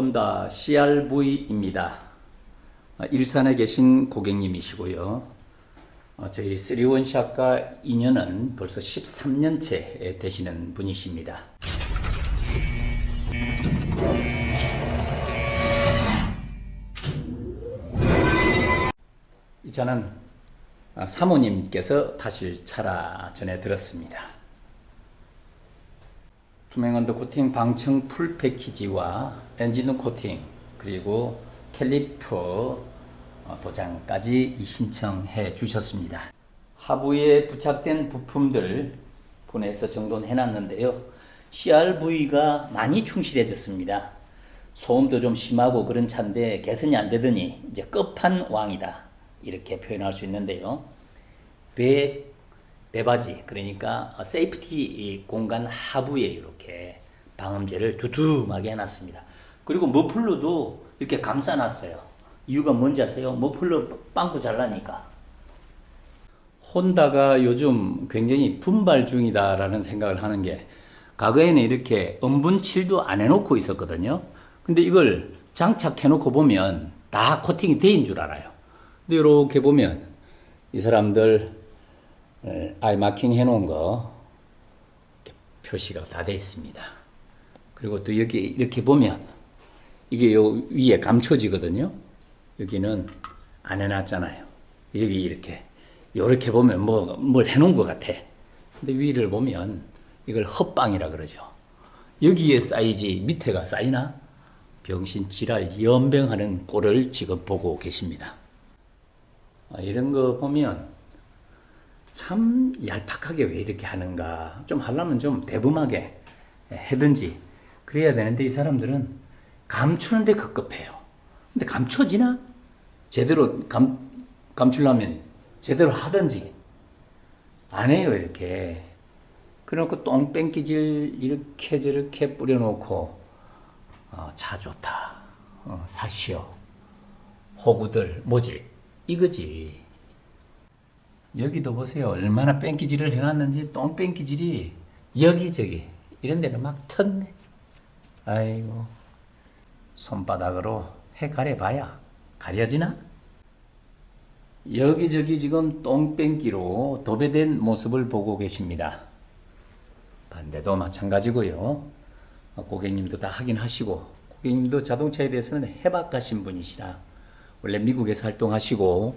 혼다 CRV입니다. 일산에 계신 고객님이시고요. 저희 3원샷과 인연은 벌써 13년째 되시는 분이십니다. 이 차는 사모님께서 타실 차라 전해 들었습니다. 투명 언더 코팅 방청 풀 패키지와 엔진 코팅 그리고 캘리퍼 도장까지 신청해 주셨습니다. 하부에 부착된 부품들 분해해서 정돈해 놨는데요. CRV가 많이 충실해졌습니다. 소음도 좀 심하고 그런 차인데 개선이 안 되더니 이제 끝판왕이다 이렇게 표현할 수 있는데요. 배바지 그러니까 세이프티 공간 하부에 이렇게 방음제를 두툼하게 해놨습니다. 그리고 머플러도 이렇게 감싸놨어요. 이유가 뭔지 아세요? 머플러 빵꾸 잘나니까. 혼다가 요즘 굉장히 분발 중이다라는 생각을 하는 게, 과거에는 이렇게 엄분칠도 안 해놓고 있었거든요. 근데 이걸 장착해놓고 보면 다 코팅이 돼인 줄 알아요. 근데 이렇게 보면 이 사람들 아이마킹 해놓은 거 표시가 다 되어 있습니다. 그리고 또 여기 이렇게 보면 이게 요 위에 감춰지거든요. 여기는 안 해놨잖아요. 여기 이렇게 보면 뭘 해놓은 것 같아. 근데 위를 보면 이걸 헛방이라 그러죠. 여기에 쌓이지 밑에가 쌓이나? 병신지랄 연병하는 꼴을 지금 보고 계십니다. 이런 거 보면 참 얄팍하게 왜 이렇게 하는가. 좀 하려면 좀 대범하게 해든지 그래야 되는데, 이 사람들은 감추는데 급급해요. 근데 감춰지나? 제대로 감추려면 제대로 하든지 안 해요. 이렇게 그래놓고 똥뺑기질 이렇게 저렇게 뿌려놓고 차 좋다, 사시오, 호구들 모질 이거지. 여기도 보세요. 얼마나 뺑기질을 해놨는지. 똥뺑기질이 여기저기 이런 데는 막 텄네. 아이고, 손바닥으로 해 가려봐야 가려지나? 여기저기 지금 똥뺑기로 도배된 모습을 보고 계십니다. 반대도 마찬가지고요. 고객님도 다 확인하시고, 고객님도 자동차에 대해서는 해박하신 분이시라 원래 미국에서 활동하시고,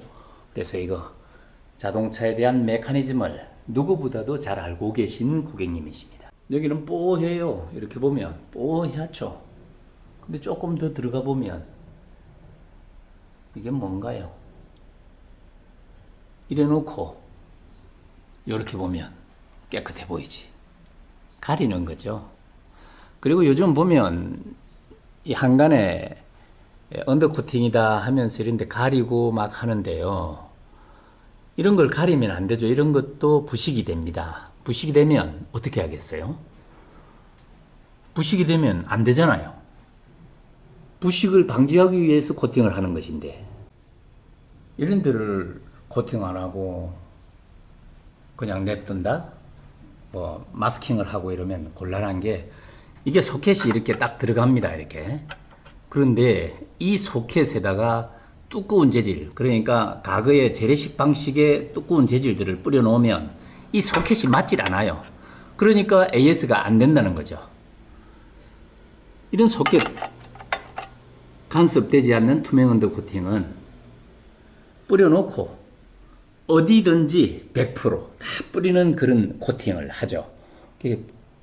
그래서 이거 자동차에 대한 메커니즘을 누구보다도 잘 알고 계신 고객님이십니다. 여기는 뽀해요. 이렇게 보면 뽀얗죠. 근데 조금 더 들어가 보면 이게 뭔가요? 이래 놓고 이렇게 보면 깨끗해 보이지. 가리는 거죠. 그리고 요즘 보면 이 한간에 언더코팅이다 하면서 이런데 가리고 막 하는데요. 이런 걸 가리면 안 되죠. 이런 것도 부식이 됩니다. 부식이 되면 어떻게 하겠어요? 부식이 되면 안 되잖아요. 부식을 방지하기 위해서 코팅을 하는 것인데, 이런 데를 코팅 안 하고 그냥 냅둔다? 마스킹을 하고 이러면 곤란한 게, 이게 소켓이 이렇게 딱 들어갑니다. 이렇게. 그런데 이 소켓에다가 두꺼운 재질, 그러니까 과거의 재래식 방식의 두꺼운 재질들을 뿌려놓으면 이 소켓이 맞질 않아요. 그러니까 AS가 안 된다는 거죠. 이런 소켓 간섭되지 않는 투명 언더 코팅은 뿌려놓고 어디든지 100% 다 뿌리는 그런 코팅을 하죠.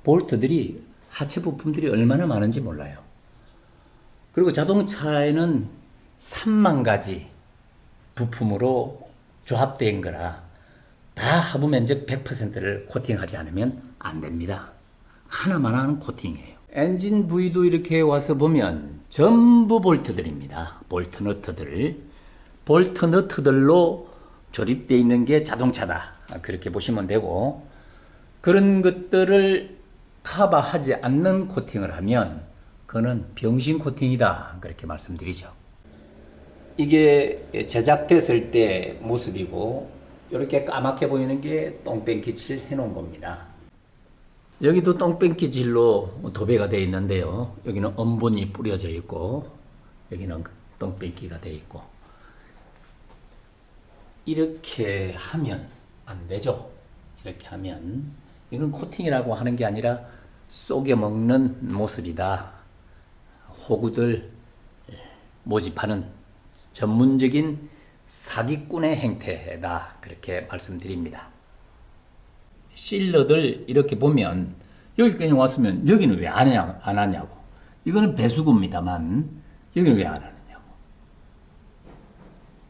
볼트들이, 하체 부품들이 얼마나 많은지 몰라요. 그리고 자동차에는 3만 가지 부품으로 조합된 거라 다 하부 면적 100%를 코팅하지 않으면 안 됩니다. 하나만 하는 코팅이에요. 엔진 부위도 이렇게 와서 보면 전부 볼트들입니다. 볼트 너트들로 조립되어 있는 게 자동차다, 그렇게 보시면 되고, 그런 것들을 커버하지 않는 코팅을 하면 그거는 병신 코팅이다, 그렇게 말씀드리죠. 이게 제작됐을 때 모습이고, 이렇게 까맣게 보이는 게 똥뺑기 칠 해놓은 겁니다. 여기도 똥뺑기 질로 도배가 되어 있는데요. 여기는 엄분이 뿌려져 있고 여기는 똥뺑기가 되어 있고 이렇게 하면 안 되죠. 이렇게 하면 이건 코팅이라고 하는 게 아니라 쏘개 먹는 모습이다. 호구들 모집하는 전문적인 사기꾼의 행태다. 그렇게 말씀드립니다. 실러들 이렇게 보면 여기까지 왔으면 여기는 왜 안 하냐고. 이거는 배수구입니다만 여기는 왜 안 하느냐고.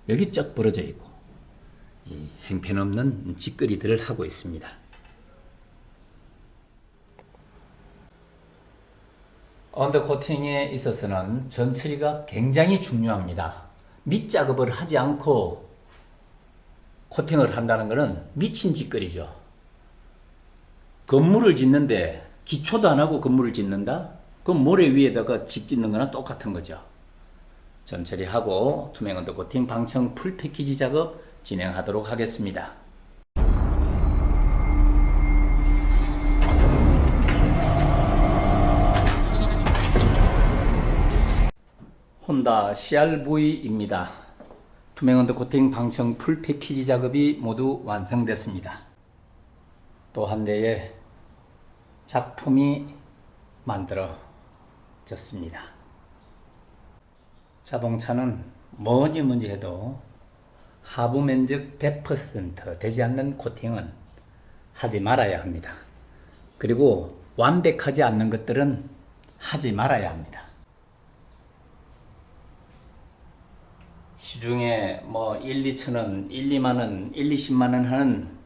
여기 쩍 벌어져 있고 이 행편없는 짓거리들을 하고 있습니다. 언더코팅에 있어서는 전처리가 굉장히 중요합니다. 밑작업을 하지 않고 코팅을 한다는 것은 미친 짓거리죠. 건물을 짓는데 기초도 안 하고 건물을 짓는다? 그럼 모래 위에다가 집 짓는 거나 똑같은 거죠. 전처리하고 투명 언더코팅 방청 풀 패키지 작업 진행하도록 하겠습니다. 혼다 CRV입니다. 투명 언더코팅 방청 풀 패키지 작업이 모두 완성됐습니다. 또 한 대의 작품이 만들어졌습니다. 자동차는 뭐니 해도 하부 면적 100% 되지 않는 코팅은 하지 말아야 합니다. 그리고 완벽하지 않는 것들은 하지 말아야 합니다. 시중에 뭐 1, 2천원, 1, 2만원, 1, 20만원 하는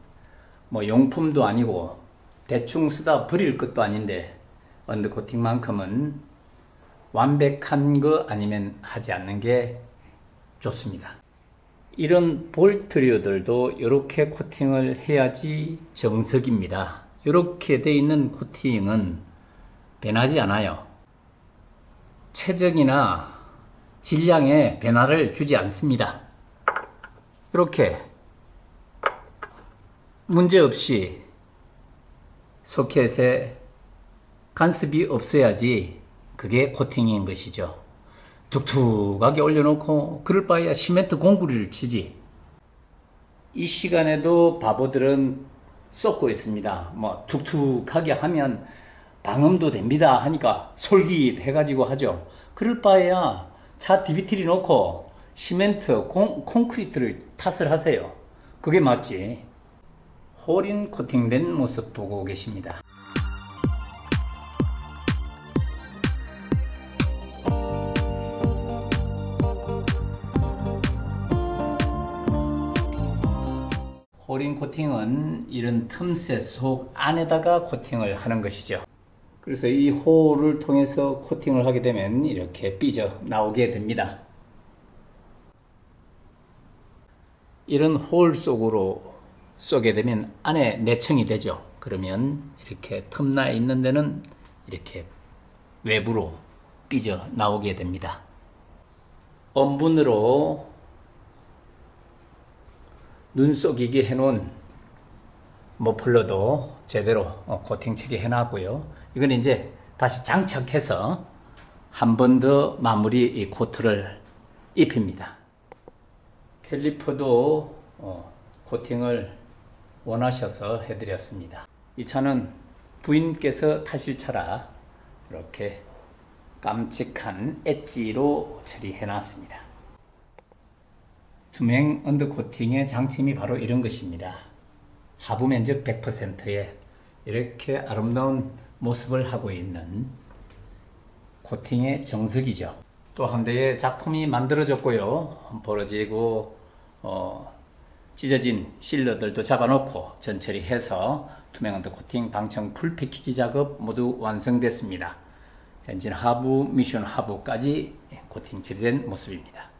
뭐 용품도 아니고 대충 쓰다 버릴 것도 아닌데 언더코팅만큼은 완벽한 거 아니면 하지 않는 게 좋습니다. 이런 볼트류들도 이렇게 코팅을 해야지 정석입니다. 이렇게 돼 있는 코팅은 변하지 않아요. 체적이나 질량에 변화를 주지 않습니다. 이렇게 문제없이 소켓에 간섭이 없어야지 그게 코팅인 것이죠. 툭툭하게 올려놓고 그럴 바에야 시멘트 공구리를 치지. 이 시간에도 바보들은 쏟고 있습니다. 뭐 툭툭하게 하면 방음도 됩니다 하니까 솔깃해가지고 하죠. 그럴 바에야 차 DBT를 놓고 시멘트, 콘크리트를 탓을 하세요. 그게 맞지. 홀인 코팅된 모습 보고 계십니다. 홀인 코팅은 이런 틈새 속 안에다가 코팅을 하는 것이죠. 그래서 이 홀을 통해서 코팅을 하게 되면 이렇게 삐져 나오게 됩니다. 이런 홀 속으로 쏘게 되면 안에 내청이 되죠. 그러면 이렇게 틈나 있는 데는 이렇게 외부로 삐져 나오게 됩니다. 엄분으로 눈속이게 해놓은 머플러도 제대로 코팅 처리해 놨고요. 이건 이제 다시 장착해서 한 번 더 마무리 코트를 입힙니다. 캘리퍼도 코팅을 원하셔서 해드렸습니다. 이 차는 부인께서 타실 차라 이렇게 깜찍한 엣지로 처리해 놨습니다. 투명 언더코팅의 장점이 바로 이런 것입니다. 하부 면적 100%에 이렇게 아름다운 모습을 하고 있는 코팅의 정석이죠. 또 한 대의 작품이 만들어졌고요. 벌어지고 찢어진 실러들도 잡아놓고 전처리해서 투명 언더코팅 방청 풀 패키지 작업 모두 완성됐습니다. 엔진 하부, 미션 하부까지 코팅 처리된 모습입니다.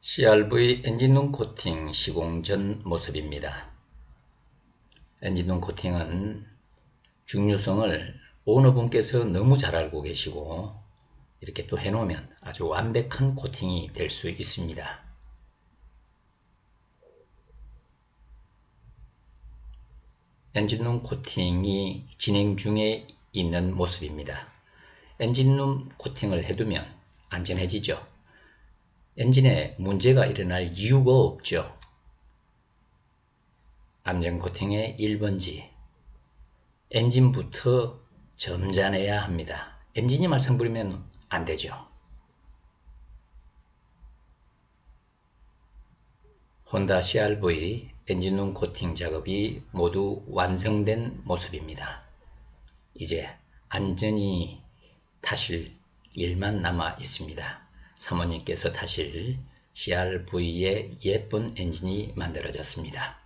CRV 엔진룸 코팅 시공 전 모습입니다. 엔진룸 코팅은 중류성을 오너분께서 너무 잘 알고 계시고 이렇게 또 해놓으면 아주 완벽한 코팅이 될 수 있습니다. 엔진룸 코팅이 진행 중에 있는 모습입니다. 엔진룸 코팅을 해두면 안전해지죠. 엔진에 문제가 일어날 이유가 없죠. 안전 코팅의 1번지, 엔진부터 점잖해야 합니다. 엔진이 말썽 부리면 안 되죠. 혼다 CR-V 엔진룸 코팅 작업이 모두 완성된 모습입니다. 이제 안전히 타실 일만 남아 있습니다. 사모님께서 타실 CR-V의 예쁜 엔진이 만들어졌습니다.